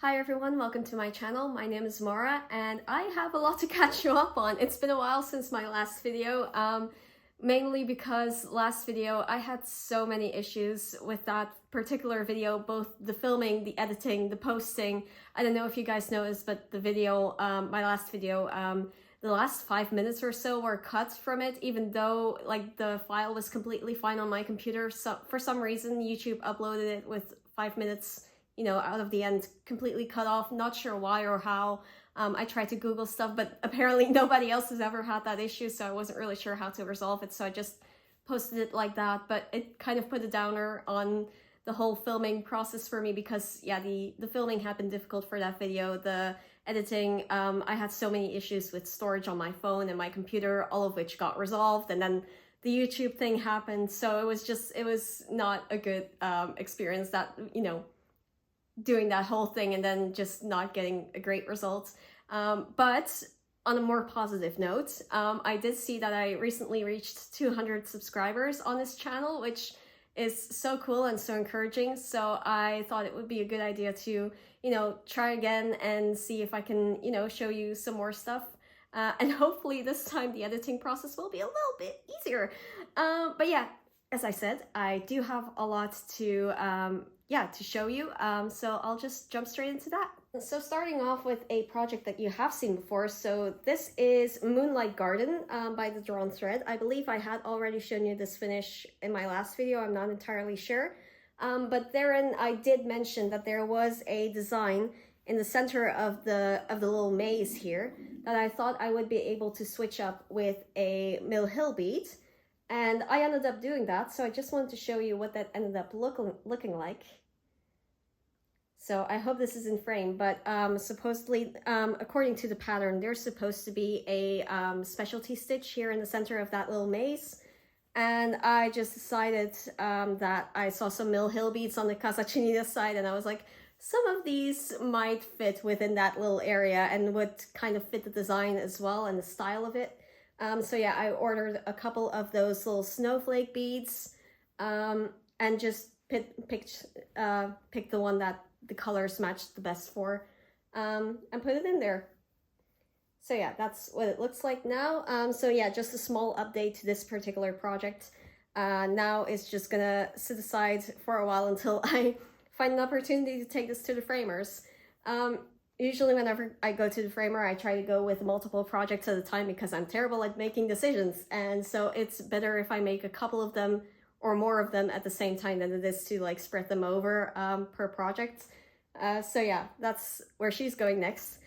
Hi everyone, welcome to my channel. My name is Nora and I have a lot to catch you up on. It's been a while since my last video, mainly because last video I had so many issues with that particular video, both the filming, the editing, the posting. I don't know if you guys noticed, but the video, my last video, the last 5 minutes or so were cut from it, even though like the file was completely fine on my computer. So for some reason, YouTube uploaded it with 5 minutes, out of the end, completely cut off. Not sure why or how. I tried to Google stuff, but apparently nobody else has ever had that issue, so I wasn't really sure how to resolve it, so I just posted it like that. But it kind of put a downer on the whole filming process for me because, yeah, the filming had been difficult for that video. The editing, I had so many issues with storage on my phone and my computer, all of which got resolved, and then the YouTube thing happened, so it was not a good experience, that, doing that whole thing and then just not getting a great result. But on a more positive note, I did see that I recently reached 200 subscribers on this channel, which is so cool and so encouraging. So I thought it would be a good idea to, try again and see if I can, show you some more stuff. And hopefully this time the editing process will be a little bit easier. But yeah, as I said, I do have a lot to show you, so I'll just jump straight into that. So starting off with a project that you have seen before, so this is Moonlight Garden by the Drawn Thread. I believe I had already shown you this finish in my last video, I'm not entirely sure, but therein I did mention that there was a design in the center of the little maze here that I thought I would be able to switch up with a Mill Hill bead. And I ended up doing that, so I just wanted to show you what that ended up looking like. So I hope this is in frame, but supposedly, according to the pattern, there's supposed to be a specialty stitch here in the center of that little maze. And I just decided that I saw some Mill Hill beads on the Casa Chinita side, and I was like, some of these might fit within that little area and would kind of fit the design as well and the style of it. So yeah, I ordered a couple of those little snowflake beads and just picked the one that the colors matched the best for and put it in there. So yeah, that's what it looks like now. So yeah, just a small update to this particular project. Now it's just gonna sit aside for a while until I find an opportunity to take this to the framers. Usually whenever I go to the framer, I try to go with multiple projects at a time because I'm terrible at making decisions. And so it's better if I make a couple of them or more of them at the same time than it is to like spread them over per project. So yeah, that's where she's going next.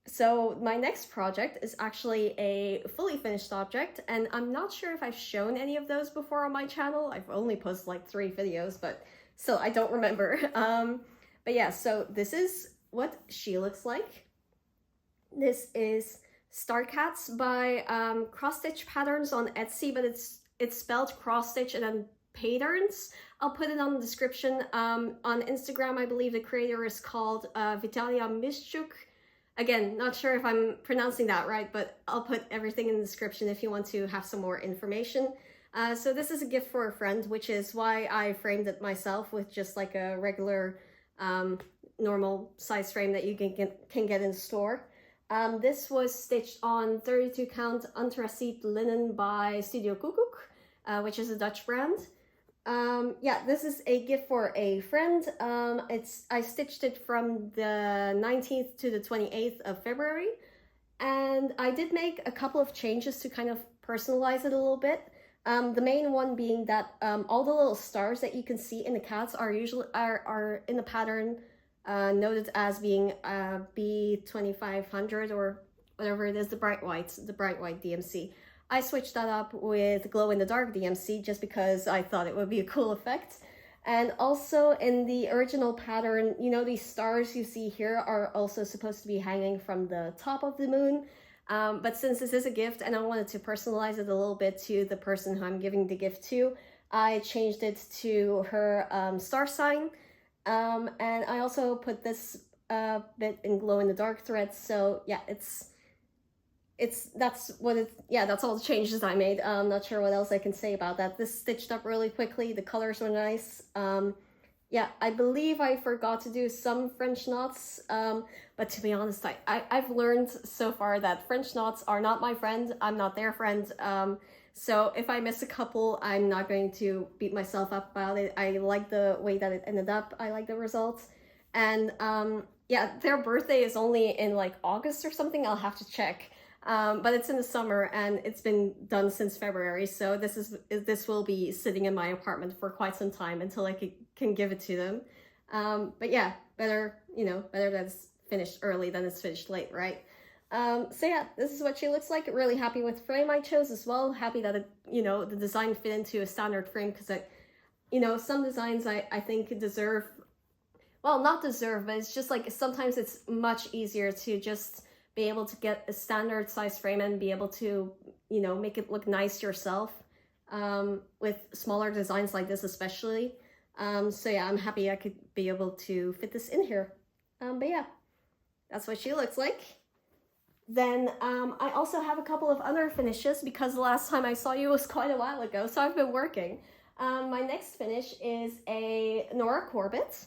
So my next project is actually a fully finished object, and I'm not sure if I've shown any of those before on my channel. I've only posted like 3 videos, but still I don't remember. But yeah, so this is what she looks like. This is Star Cats by Crosstitchpaterns on Etsy, but it's spelled cross stitch and then patterns. I'll put it on the description. On Instagram, I believe the creator is called Vitalia Mischuk. Again, not sure if I'm pronouncing that right, but I'll put everything in the description if you want to have some more information. So this is a gift for a friend, which is why I framed it myself with just like a regular normal size frame that you can get in the store. This was stitched on 32 count Antraciet linen by Studio Koekoek, which is a Dutch brand. Yeah, this is a gift for a friend. I stitched it from the 19th to the 28th of February, and I did make a couple of changes to kind of personalize it a little bit. The main one being that all the little stars that you can see in the cats are usually are in the pattern noted as being B2500 or whatever it is, the bright white DMC. I switched that up with glow in the dark DMC just because I thought it would be a cool effect. And also in the original pattern, these stars you see here are also supposed to be hanging from the top of the moon. But since this is a gift and I wanted to personalize it a little bit to the person who I'm giving the gift to, I changed it to her star sign. And I also put this bit in glow in the dark thread. So yeah, that's all the changes I made. I'm not sure what else I can say about that. This stitched up really quickly. The colors were nice. Yeah, I believe I forgot to do some French knots, but to be honest, I've learned so far that French knots are not my friend. I'm not their friend. So if I miss a couple, I'm not going to beat myself up about it. I like the way that it ended up. I like the results. And yeah, their birthday is only in like August or something. I'll have to check. But it's in the summer and it's been done since February. So this will be sitting in my apartment for quite some time until I can give it to them. But yeah, better that it's finished early than it's finished late, right? So yeah, this is what she looks like. Really happy with the frame I chose as well. Happy that the design fit into a standard frame, because some designs I think deserve, well, not deserve, but it's just like sometimes it's much easier to just be able to get a standard size frame and be able to, make it look nice yourself, with smaller designs like this especially. So yeah, I'm happy I could be able to fit this in here. But yeah, that's what she looks like. Then I also have a couple of other finishes, because the last time I saw you was quite a while ago, so I've been working. My next finish is a Nora Corbett.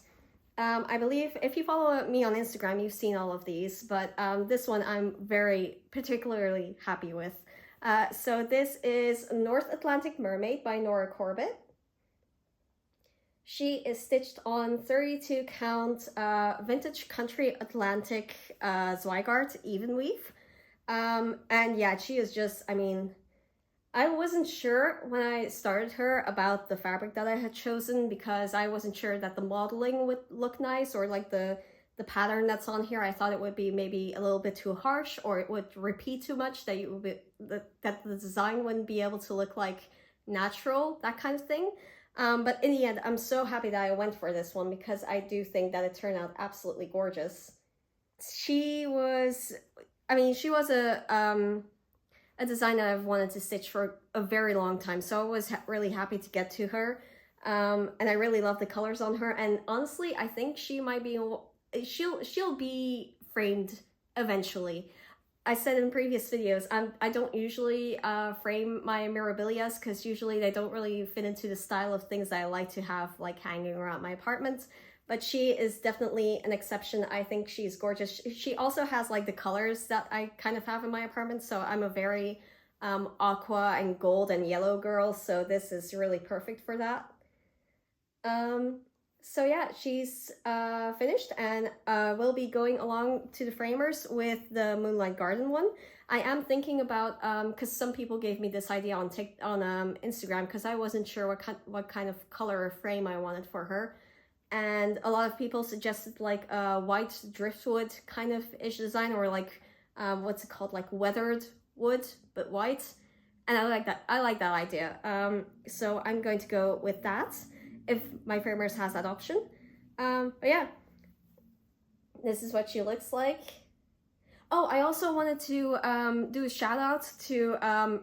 I believe if you follow me on Instagram, you've seen all of these, but this one I'm very particularly happy with. So this is North Atlantic Mermaid by Nora Corbett. She is stitched on 32 count vintage country Atlantic Zweigart evenweave. And yeah, she is just, I wasn't sure when I started her about the fabric that I had chosen, because I wasn't sure that the modeling would look nice, or like the pattern that's on here. I thought it would be maybe a little bit too harsh, or it would repeat too much, that that the design wouldn't be able to look like natural, that kind of thing. But in the end, I'm so happy that I went for this one, because I do think that it turned out absolutely gorgeous. She was a design that I've wanted to stitch for a very long time, so I was really happy to get to her. And I really love the colors on her, and honestly, I think she might be, she'll be framed eventually. I said in previous videos, I don't usually frame my memorabilia, because usually they don't really fit into the style of things that I like to have like hanging around my apartment. But she is definitely an exception. I think she's gorgeous. She also has like the colors that I kind of have in my apartment, so I'm a very aqua and gold and yellow girl, so this is really perfect for that. So yeah, she's finished, and we'll be going along to the framers with the Moonlight Garden one. I am thinking about, because some people gave me this idea on Instagram, because I wasn't sure what kind of color frame I wanted for her. And a lot of people suggested like a white driftwood kind of ish design, or like, what's it called? Like weathered wood, but white. And I like that. I like that idea. So I'm going to go with that, if my framers has that option. But yeah, this is what she looks like. Oh, I also wanted to do a shout out to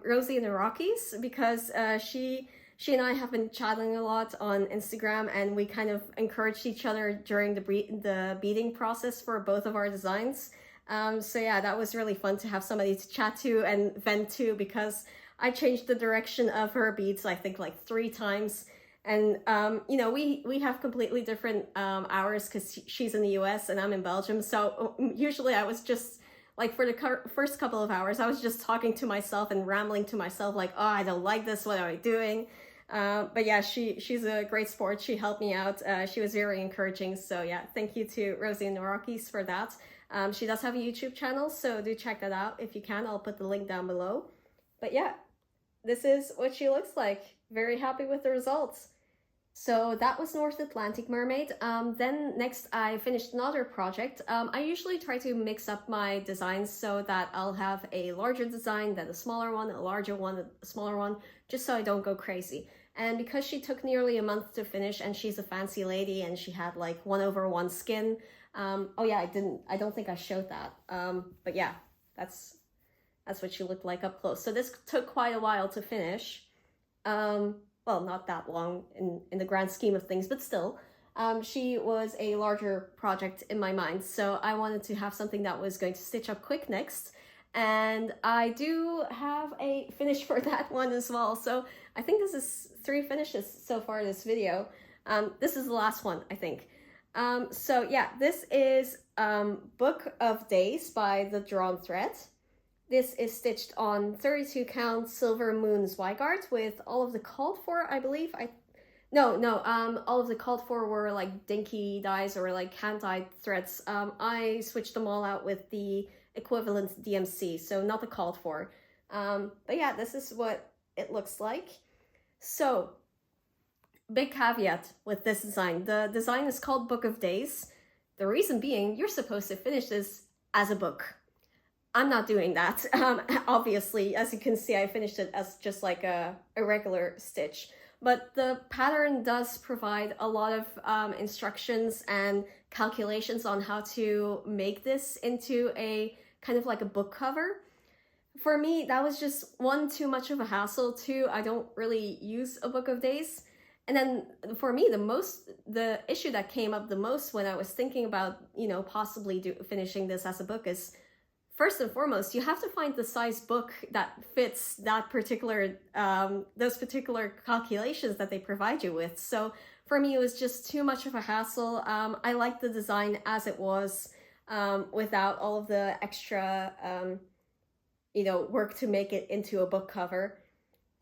Rosie in the Rockies, because she and I have been chatting a lot on Instagram, and we kind of encouraged each other during the beading process for both of our designs. So yeah, that was really fun to have somebody to chat to and vent to, because I changed the direction of her beads, I think like 3 times. And, we have completely different hours, because she's in the US and I'm in Belgium. So usually I was just, like, for the first couple of hours, I was just talking to myself and rambling to myself, like, oh, I don't like this, what am I doing? But yeah, she's a great sport. She helped me out. She was very encouraging. So yeah, thank you to Rosie in the Rockies for that. She does have a YouTube channel, so do check that out if you can. I'll put the link down below. But yeah, this is what she looks like. Very happy with the results. So that was North Atlantic Mermaid. Then next I finished another project. I usually try to mix up my designs so that I'll have a larger design, then a smaller one, a larger one, a smaller one, just so I don't go crazy. And because she took nearly a month to finish, and she's a fancy lady, and she had like 1/1 skin. Oh yeah, I don't think I showed that. But yeah, that's what she looked like up close. So this took quite a while to finish. Well, not that long in the grand scheme of things, but still. She was a larger project in my mind, so I wanted to have something that was going to stitch up quick next. And I do have a finish for that one as well. So I think this is 3 finishes so far in this video. This is the last one, I think. So yeah, this is Book of Days by the Drawn Thread. This is stitched on 32 count silver moon Zweigart with all of the called for, I believe. All of the called for were like dinky dyes or like hand dyed threads. I switched them all out with the equivalent DMC, so not the called for. But yeah, this is what it looks like. So, big caveat with this design. The design is called Book of Days. The reason being, you're supposed to finish this as a book. I'm not doing that. Obviously, as you can see, I finished it as just like a regular stitch. But the pattern does provide a lot of instructions and calculations on how to make this into a kind of like a book cover. For me, that was just one, too much of a hassle. Two, I don't really use a Book of Days. And then for me, the issue that came up the most when I was thinking about, possibly finishing this as a book is, first and foremost, you have to find the size book that fits that particular, those particular calculations that they provide you with. So for me, it was just too much of a hassle. I liked the design as it was, without all of the extra, work to make it into a book cover.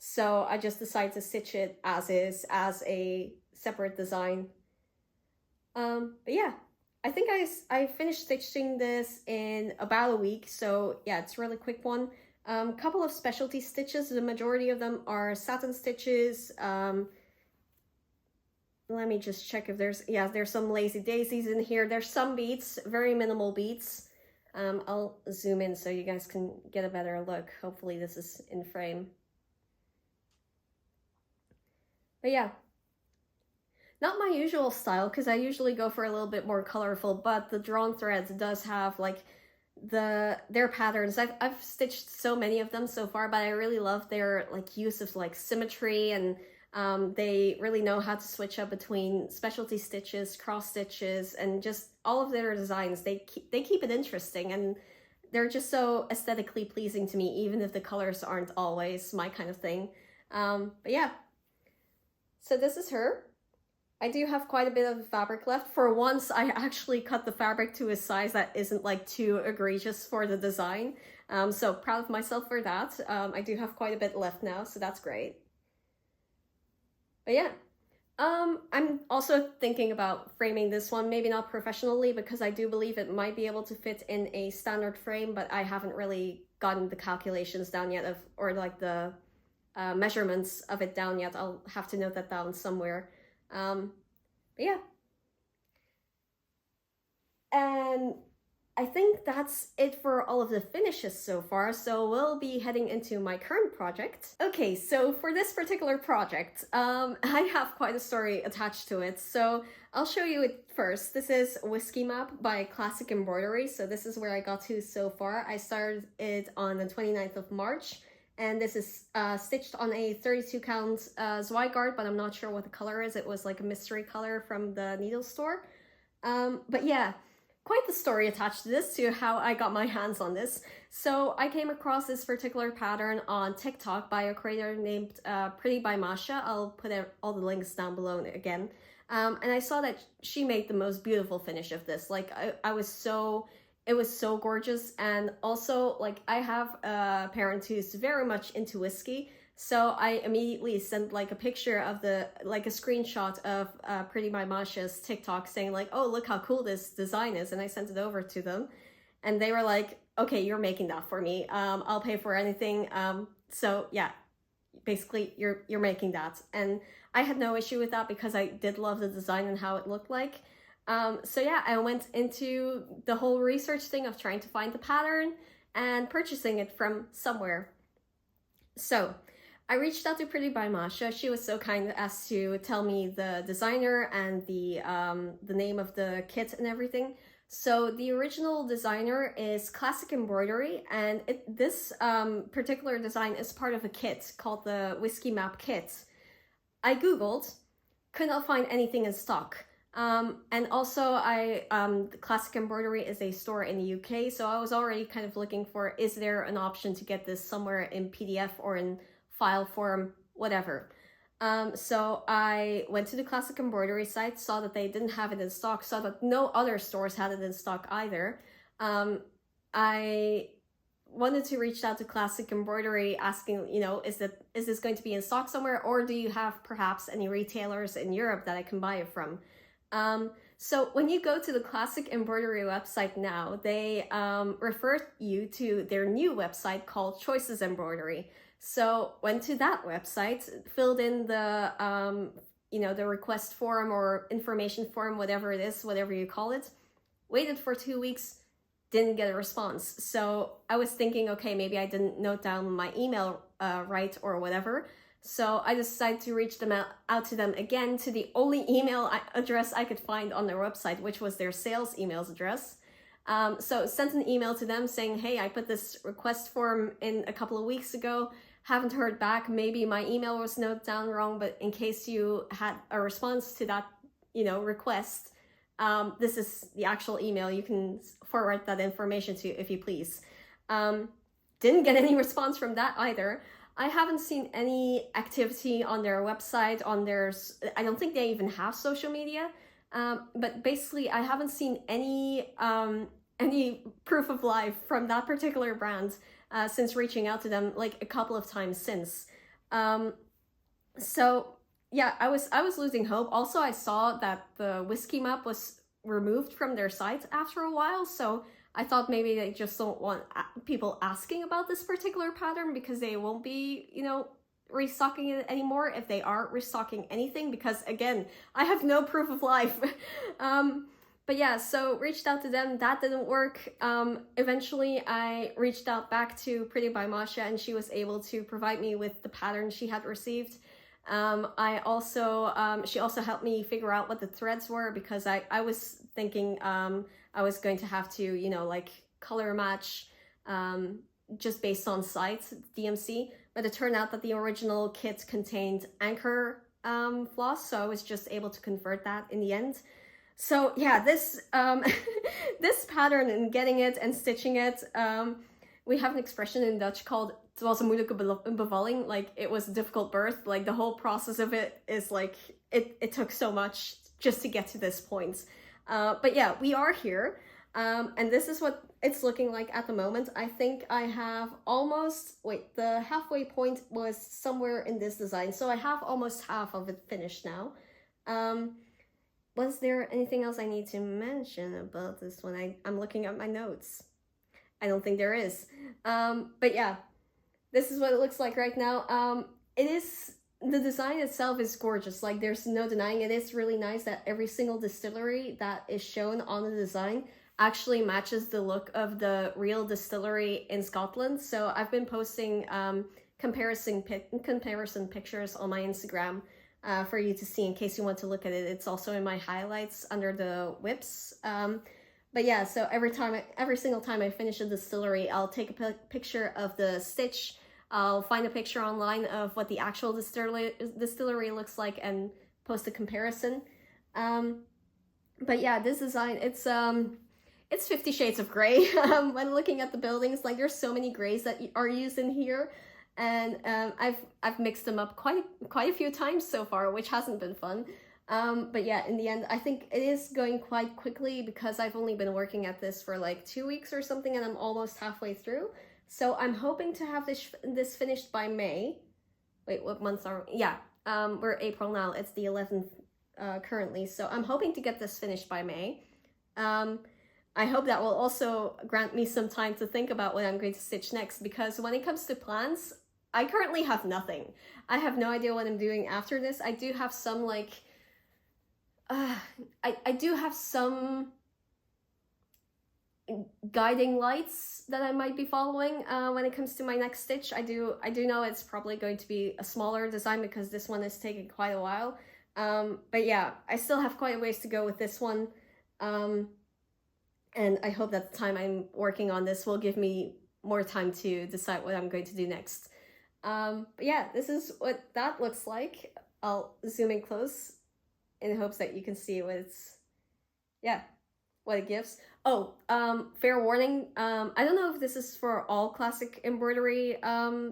So I just decided to stitch it as is, as a separate design. But yeah, I think I finished stitching this in about a week. So yeah, it's a really quick one. Couple of specialty stitches. The majority of them are satin stitches. Let me just check if there's some lazy daisies in here. There's some beads, very minimal beads. I'll zoom in so you guys can get a better look. Hopefully this is in frame. But yeah, not my usual style because I usually go for a little bit more colorful, but the Drawn Threads does have like their patterns. I've stitched so many of them so far, but I really love their like use of like symmetry, and they really know how to switch up between specialty stitches, cross stitches, and just all of their designs. They keep it interesting, and they're just so aesthetically pleasing to me, even if the colors aren't always my kind of thing. But yeah, so this is her. I do have quite a bit of fabric left. For once, I actually cut the fabric to a size that isn't like too egregious for the design. So proud of myself for that. I do have quite a bit left now, so that's great. But yeah, I'm also thinking about framing this one, maybe not professionally, because I do believe it might be able to fit in a standard frame, but I haven't really gotten the calculations down yet or like the measurements of it down yet. I'll have to note that down somewhere. But yeah. And I think that's it for all of the finishes so far, so we'll be heading into my current project. Okay, so for this particular project, I have quite a story attached to it, so I'll show you it first. This is Whisky Map by Classic Embroidery, so this is where I got to so far. I started it on the 29th of March, and this is stitched on a 32 count Zweigart, but I'm not sure what the color is. It was like a mystery color from the needle store. But yeah, quite the story attached to this, to how I got my hands on this. So I came across this particular pattern on TikTok by a creator named Pretty by Masha. I'll put all the links down below again. And I saw that she made the most beautiful finish of this. Like it was so gorgeous. And also, like, I have a parent who's very much into whiskey, so I immediately sent like a picture of a screenshot of Pretty by Masha's TikTok saying like, oh, look how cool this design is. And I sent it over to them, and they were like, okay, you're making that for me. I'll pay for anything. So yeah, basically you're making that. And I had no issue with that because I did love the design and how it looked like. So yeah, I went into the whole research thing of trying to find the pattern and purchasing it from somewhere. So I reached out to Pretty by Masha. She was so kind as to tell me the designer and the name of the kit and everything. So the original designer is Classic Embroidery, and this particular design is part of a kit called the Whisky Map Kit. I googled, could not find anything in stock. And also Classic Embroidery is a store in the UK, so I was already kind of looking for, is there an option to get this somewhere in PDF or in file form, whatever. So I went to the classic embroidery site, saw that they didn't have it in stock, saw that no other stores had it in stock either. I wanted to reach out to classic embroidery asking, you know, is this going to be in stock somewhere, or do you have perhaps any retailers in Europe that I can buy it from? So when you go to the classic embroidery website now, they refer you to their new website called Choices Embroidery. So went to that website, filled in the you know, the request form or information form, whatever it is, whatever you call it, waited for 2 weeks, didn't get a response. So I was thinking, okay, maybe I didn't note down my email right or whatever. So I decided to reach them out to them again, to the only email address I could find on their website, which was their sales emails address. So sent an email to them saying, hey, I put this request form in a couple of weeks ago, haven't heard back. Maybe my email was noted down wrong, but in case you had a response to that, you know, request, this is the actual email. You can forward that information to, if you please. Didn't get any response from that either. I haven't seen any activity on their website, I don't think they even have social media. But basically I haven't seen any proof of life from that particular brand since reaching out to them like a couple of times since. So yeah, I was losing hope. Also, I saw that the Whisky map was removed from their site after a while, so I thought maybe they just don't want people asking about this particular pattern because they won't be, you know, restocking it anymore if they are restocking anything, because again, I have no proof of life. But yeah, so reached out to them, that didn't work. Eventually I reached out back to Pretty by Masha, and she was able to provide me with the pattern she had received. She also helped me figure out what the threads were, because I was thinking I was going to have to, you know, like color match just based on sites, DMC, but it turned out that the original kit contained anchor floss, so I was just able to convert that in the end. So yeah, this this pattern and getting it and stitching it, we have an expression in Dutch called "het was een moeilijke bevalling," like it was a difficult birth. Like the whole process of it is like it took so much just to get to this point. But yeah, we are here, and this is what it's looking like at the moment. I think I have almost, the halfway point was somewhere in this design, so I have almost half of it finished now. Was there anything else I need to mention about this one? I'm looking at my notes. I don't think there is. But yeah, this is what it looks like right now. The design itself is gorgeous. Like, there's no denying it. It's really nice that every single distillery that is shown on the design actually matches the look of the real distillery in Scotland. So I've been posting comparison pictures on my Instagram for you to see in case you want to look at it. It's also in my highlights under the whips. But yeah, so every single time I finish a distillery, I'll take a picture of the stitch. I'll find a picture online of what the actual distillery looks like and post a comparison. But yeah, this design, it's 50 shades of gray. When looking at the buildings, like there's so many grays that are used in here, and I've mixed them up quite a few times so far, which hasn't been fun. But yeah, in the end, I think it is going quite quickly because I've only been working at this for like 2 weeks or something, and I'm almost halfway through. So I'm hoping to have this finished by May. Wait, what months are we? Yeah, we're April now. It's the 11th currently. So I'm hoping to get this finished by May. I hope that will also grant me some time to think about what I'm going to stitch next, because when it comes to plans, I currently have nothing. I have no idea what I'm doing after this. I do have some like... I do have some guiding lights that I might be following when it comes to my next stitch. I do know it's probably going to be a smaller design because this one is taking quite a while. But yeah, I still have quite a ways to go with this one. And I hope that the time I'm working on this will give me more time to decide what I'm going to do next. But yeah, this is what that looks like. I'll zoom in close in hopes that you can see what it gives. Oh, fair warning. I don't know if this is for all classic embroidery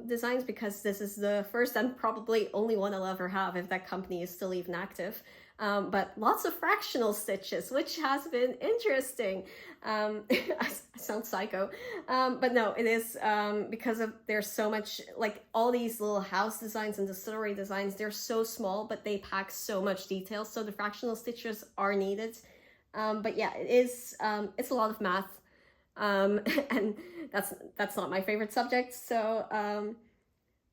designs, because this is the first and probably only one I'll ever have if that company is still even active. But lots of fractional stitches, which has been interesting. I sound psycho. But no, it is because of there's so much, like all these little house designs and distillery designs, they're so small, but they pack so much detail. So the fractional stitches are needed. But yeah, it is, it's a lot of math, and that's not my favorite subject. So,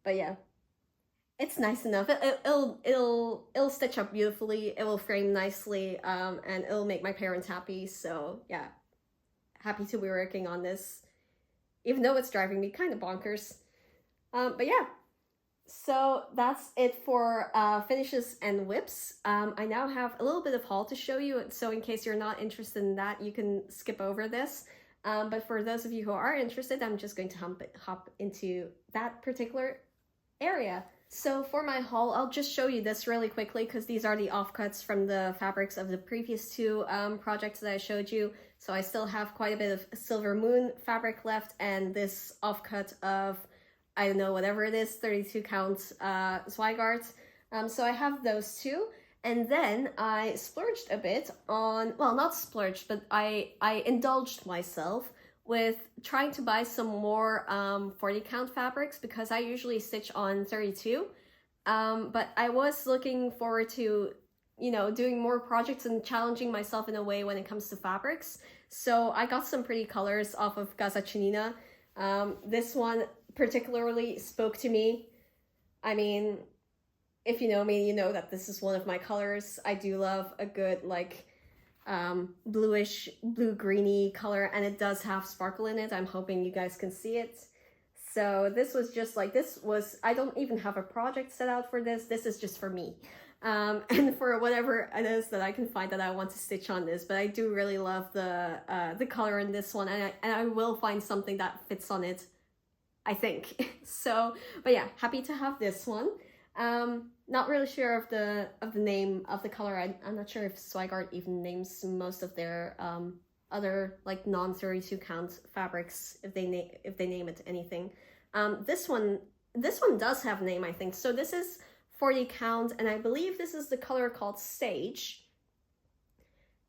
but yeah, it's nice enough. It'll stitch up beautifully. It will frame nicely, and it'll make my parents happy. So yeah, happy to be working on this, even though it's driving me kind of bonkers. But yeah. So that's it for finishes and whips. I now have a little bit of haul to show you, so in case you're not interested in that, you can skip over this. But for those of you who are interested, I'm just going to hop into that particular area. So for my haul, I'll just show you this really quickly because these are the offcuts from the fabrics of the previous two projects that I showed you. So I still have quite a bit of Silver Moon fabric left, and this offcut of, I don't know, whatever it is, 32 count Zweigart. So I have those two. And then I splurged a bit on, well, not splurged, but I indulged myself with trying to buy some more 40 count fabrics, because I usually stitch on 32. But I was looking forward to, you know, doing more projects and challenging myself in a way when it comes to fabrics. So I got some pretty colors off of Gazachinina. This one particularly spoke to me. I mean, if you know me, you know that this is one of my colors. I do love a good, like, bluish, blue-greeny color, and it does have sparkle in it. I'm hoping you guys can see it. So this was just like, I don't even have a project set out for this. This is just for me. And for whatever it is that I can find that I want to stitch on this, but I do really love the color in this one, and I will find something that fits on it, I think. So, but yeah, happy to have this one. Not really sure of the name of the color. I'm not sure if Zweigart even names most of their other, like, non-32 count fabrics, if they name it anything. This one does have a name, I think. So this is 40 count, and I believe this is the color called Sage.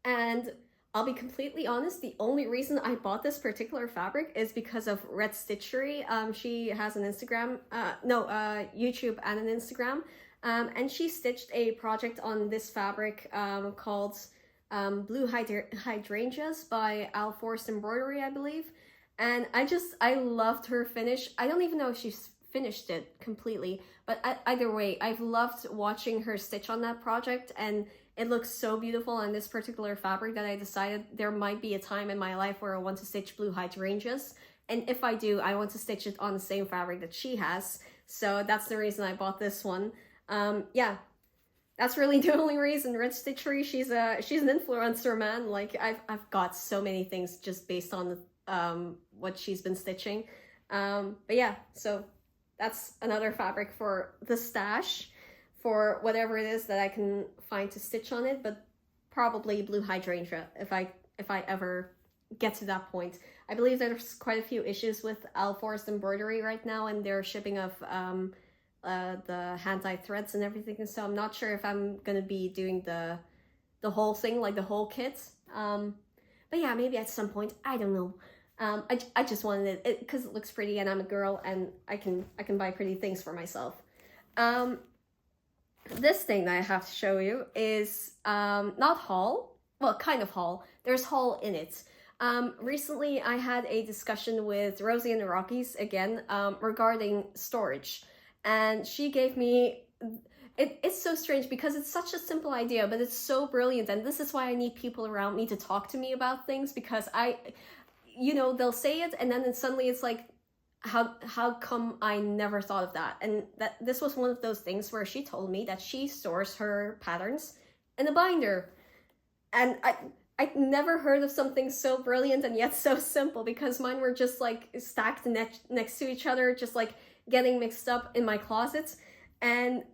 And I'll be completely honest, the only reason I bought this particular fabric is because of Red Stitchery. She has an Instagram, YouTube and an Instagram. And she stitched a project on this fabric called Blue Hydrangeas by Alforst Embroidery, I believe. And I loved her finish. I don't even know if she's finished it completely, but either way, I've loved watching her stitch on that project, and it looks so beautiful on this particular fabric that I decided there might be a time in my life where I want to stitch Blue Hydrangeas. And if I do, I want to stitch it on the same fabric that she has. So that's the reason I bought this one. Yeah, that's really the only reason. Red Stitchery, she's an influencer, man. Like, I've got so many things just based on what she's been stitching. But yeah, so that's another fabric for the stash, for whatever it is that I can find to stitch on it, but probably Blue Hydrangea if I ever get to that point. I believe there's quite a few issues with Alforst Embroidery right now, and their shipping of the hand-dyed threads and everything, so I'm not sure if I'm gonna be doing the whole thing, like the whole kit. But yeah, maybe at some point, I don't know. I just wanted it because it looks pretty, and I'm a girl, and I can buy pretty things for myself. This thing that I have to show you is not haul, well, kind of haul. There's haul in it. Recently I had a discussion with Rosie and the Rockies again regarding storage, and she gave me it's so strange because it's such a simple idea, but it's so brilliant, and this is why I need people around me to talk to me about things, because they'll say it and then suddenly it's like, how come I never thought of that? And that this was one of those things where she told me that she stores her patterns in a binder, and I never heard of something so brilliant and yet so simple, because mine were just like stacked next to each other, just like getting mixed up in my closet. And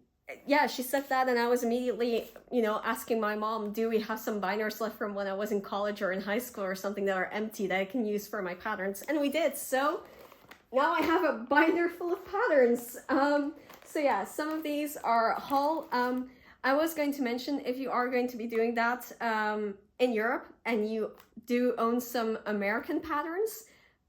yeah, she said that, and I was immediately, you know, asking my mom, do we have some binders left from when I was in college or in high school or something that are empty that I can use for my patterns? And we did. So now I have a binder full of patterns. So yeah, some of these are haul. I was going to mention, if you are going to be doing that in Europe and you do own some American patterns,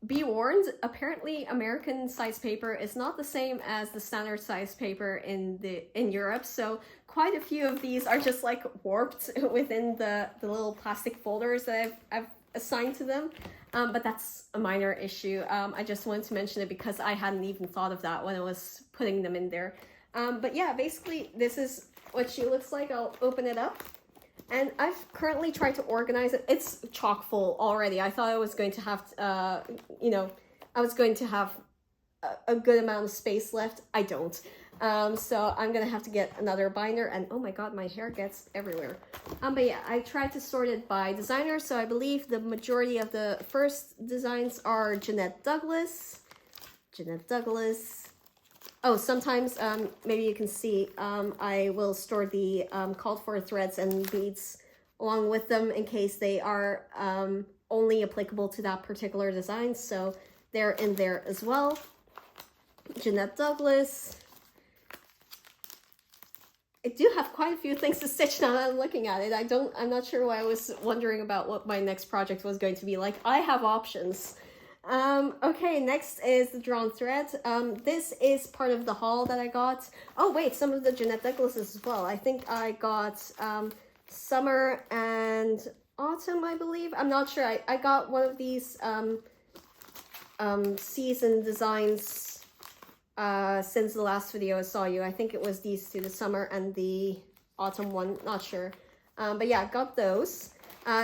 be warned, apparently American size paper is not the same as the standard size paper in Europe. So quite a few of these are just like warped within the little plastic folders that I've assigned to them. But that's a minor issue. I just wanted to mention it because I hadn't even thought of that when I was putting them in there. But yeah, basically this is what she looks like. I'll open it up. And I've currently tried to organize it. It's chock full already. I thought I was going to have, you know, I was going to have a good amount of space left. I don't. So I'm going to have to get another binder. And oh my God, my hair gets everywhere. But yeah, I tried to sort it by designer. So I believe the majority of the first designs are Jeanette Douglas. Oh, sometimes, maybe you can see, I will store the called for threads and beads along with them in case they are only applicable to that particular design. So they're in there as well. Jeanette Douglas. I do have quite a few things to stitch now that I'm looking at it. I'm not sure why I was wondering about what my next project was going to be like. I have options. Okay, next is the drawn thread. This is part of the haul that I got. Oh wait, some of the Jeanette Douglases as well. I think I got summer and autumn, I believe. I'm not sure. I got one of these season designs since the last video I saw you. I think it was these two, the summer and the autumn one, not sure. But yeah, got those.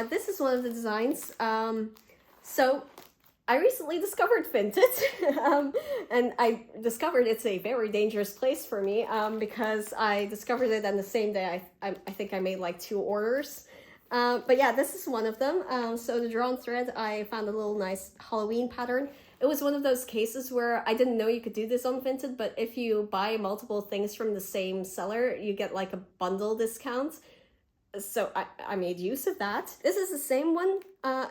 This is one of the designs. So I recently discovered Vinted, and I discovered it's a very dangerous place for me because I discovered it on the same day. I think I made like 2 orders. But yeah, this is one of them. So the drawn thread, I found a little nice Halloween pattern. It was one of those cases where I didn't know you could do this on Vinted, but if you buy multiple things from the same seller, you get like a bundle discount. So I made use of that. This is the same one.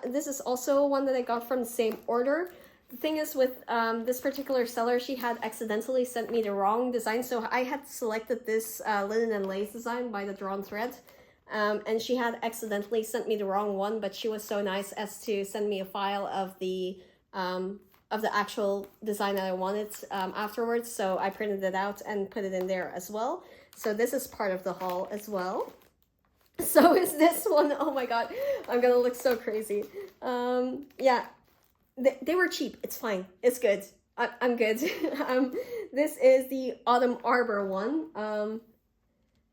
This is also one that I got from the same order. The thing is with this particular seller, she had accidentally sent me the wrong design. So I had selected this linen and lace design by the drawn thread. And she had accidentally sent me the wrong one, but she was so nice as to send me a file of the actual design that I wanted afterwards. So I printed it out and put it in there as well. So this is part of the haul as well. So is this one. Oh my God, I'm gonna look so crazy. Yeah, they were cheap. It's fine. It's good. I'm good. This is the Autumn Arbor one.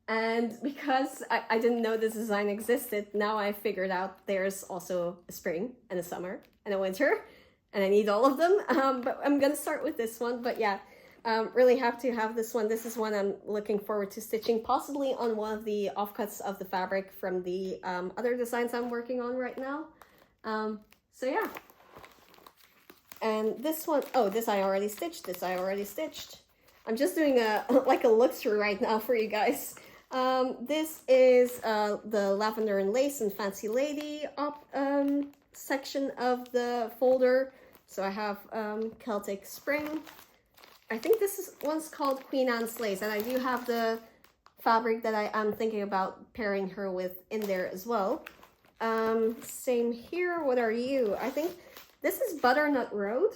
And because I didn't know this design existed, now I figured out there's also a spring and a summer and a winter, and I need all of them. But I'm gonna start with this one. But yeah. Really happy to have this one. This is one I'm looking forward to stitching, possibly on one of the offcuts of the fabric from the other designs I'm working on right now. So yeah. And this one, oh, this I already stitched. I'm just doing a look through right now for you guys. This is the Lavender and Lace and Fancy Lady section of the folder. So I have Celtic Spring. I think this one's called Queen Anne's Lace, and I do have the fabric that I am thinking about pairing her with in there as well. Same here. What are you? I think this is Butternut Road,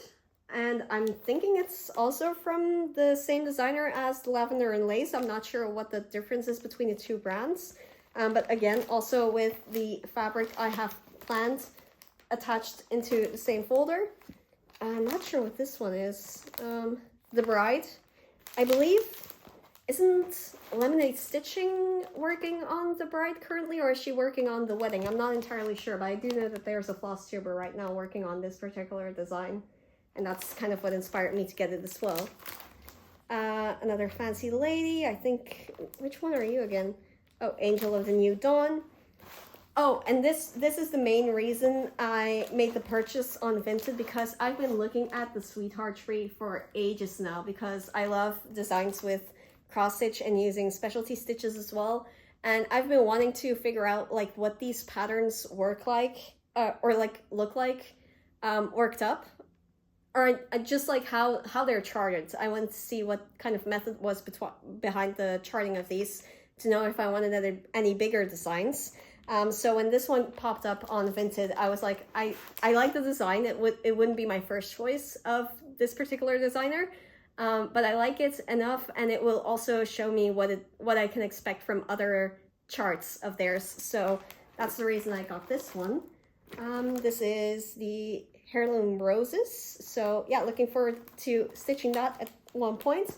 and I'm thinking it's also from the same designer as the Lavender and Lace. I'm not sure what the difference is between the 2 brands. But again, also with the fabric I have planned attached into the same folder. I'm not sure what this one is. The Bride, I believe. Isn't Lemonade Stitching working on the Bride currently, or is she working on the Wedding? I'm not entirely sure, but I do know that there's a Flosstuber right now working on this particular design, and that's kind of what inspired me to get it as well. Another Fancy Lady, I think, which one are you again? Oh, Angel of the New Dawn. Oh, and this is the main reason I made the purchase on Vinted, because I've been looking at the Sweetheart tree for ages now, because I love designs with cross stitch and using specialty stitches as well. And I've been wanting to figure out like what these patterns work like, or like look like, worked up, or just like how they're charted. I wanted to see what kind of method was behind the charting of these, to know if I wanted any bigger designs. So when this one popped up on Vinted, I was like, I like the design. It wouldn't be my first choice of this particular designer, but I like it enough, and it will also show me what I can expect from other charts of theirs. So that's the reason I got this one. This is the Heirloom Roses. So yeah, looking forward to stitching that at one point.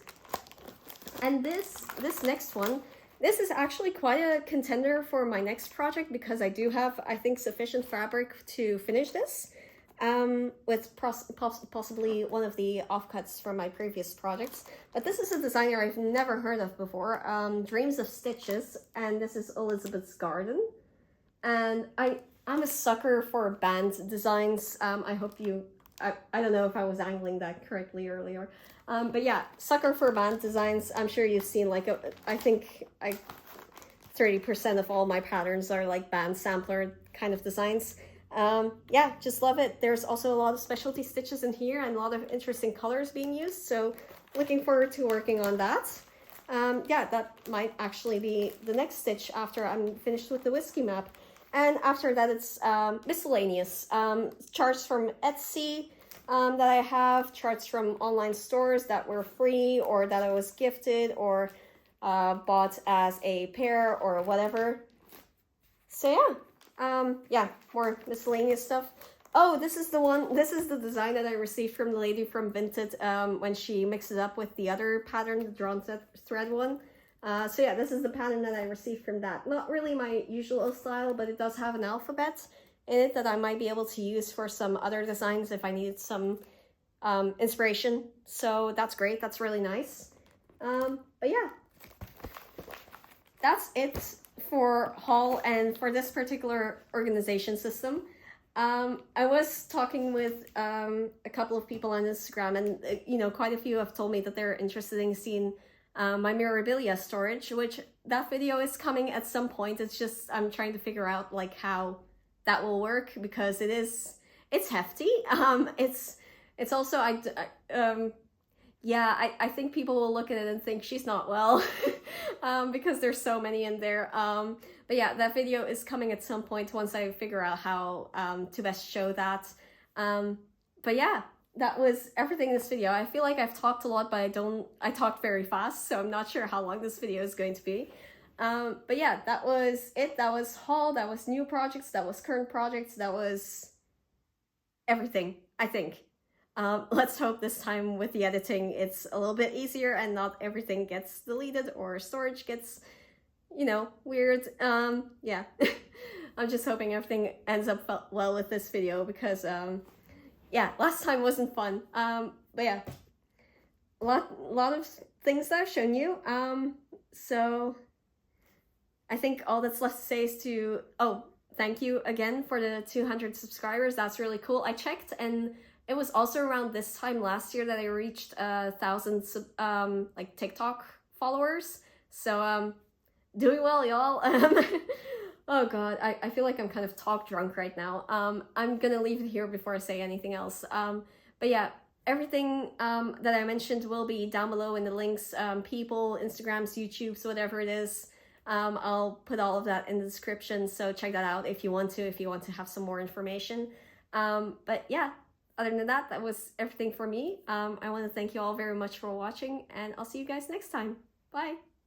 And this next one, this is actually quite a contender for my next project, because I do have, I think, sufficient fabric to finish this, with possibly one of the offcuts from my previous projects. But this is a designer I've never heard of before, Dreams of Stitches, and this is Elizabeth's Garden. And I'm a sucker for band designs. I hope I don't know if I was angling that correctly earlier. But yeah, sucker for band designs. I'm sure you've seen like, I think 30% of all my patterns are like band sampler kind of designs. Yeah, just love it. There's also a lot of specialty stitches in here and a lot of interesting colors being used. So looking forward to working on that. Yeah, that might actually be the next stitch after I'm finished with the Whisky map. And after that, it's miscellaneous. Charts from Etsy that I have, charts from online stores that were free or that I was gifted or bought as a pair or whatever. So yeah, yeah, more miscellaneous stuff. Oh, this is the design that I received from the lady from Vinted when she mixed it up with the other pattern, the drawn thread one. So yeah, this is the pattern that I received from that. Not really my usual style, but it does have an alphabet in it that I might be able to use for some other designs if I needed some inspiration. So that's great. That's really nice. But yeah, that's it for haul and for this particular organization system. I was talking with a couple of people on Instagram, and you know, quite a few have told me that they're interested in seeing my memorabilia storage, which that video is coming at some point. It's just I'm trying to figure out like how that will work, because it's hefty. It's also yeah, I think people will look at it and think she's not well because there's so many in there. But yeah, that video is coming at some point once I figure out how to best show that. But yeah, that was everything in this video. I feel like I've talked a lot, but I talked very fast, so I'm not sure how long this video is going to be. But yeah, that was it. That was haul, that was new projects, that was current projects, that was everything, I think. Let's hope this time with the editing it's a little bit easier and not everything gets deleted or storage gets, you know, weird. Yeah, I'm just hoping everything ends up well with this video, because yeah, last time wasn't fun. But yeah, a lot of things that I've shown you. So I think all that's left to say is to, thank you again for the 200 subscribers. That's really cool. I checked, and it was also around this time last year that I reached 1,000 like TikTok followers. So doing well, y'all. Oh god, I feel like I'm kind of talk drunk right now. I'm gonna leave it here before I say anything else. But yeah, everything that I mentioned will be down below in the links. People, Instagrams, YouTubes, whatever it is. I'll put all of that in the description, so check that out if you want to have some more information. But yeah, other than that, that was everything for me. I want to thank you all very much for watching, and I'll see you guys next time. Bye!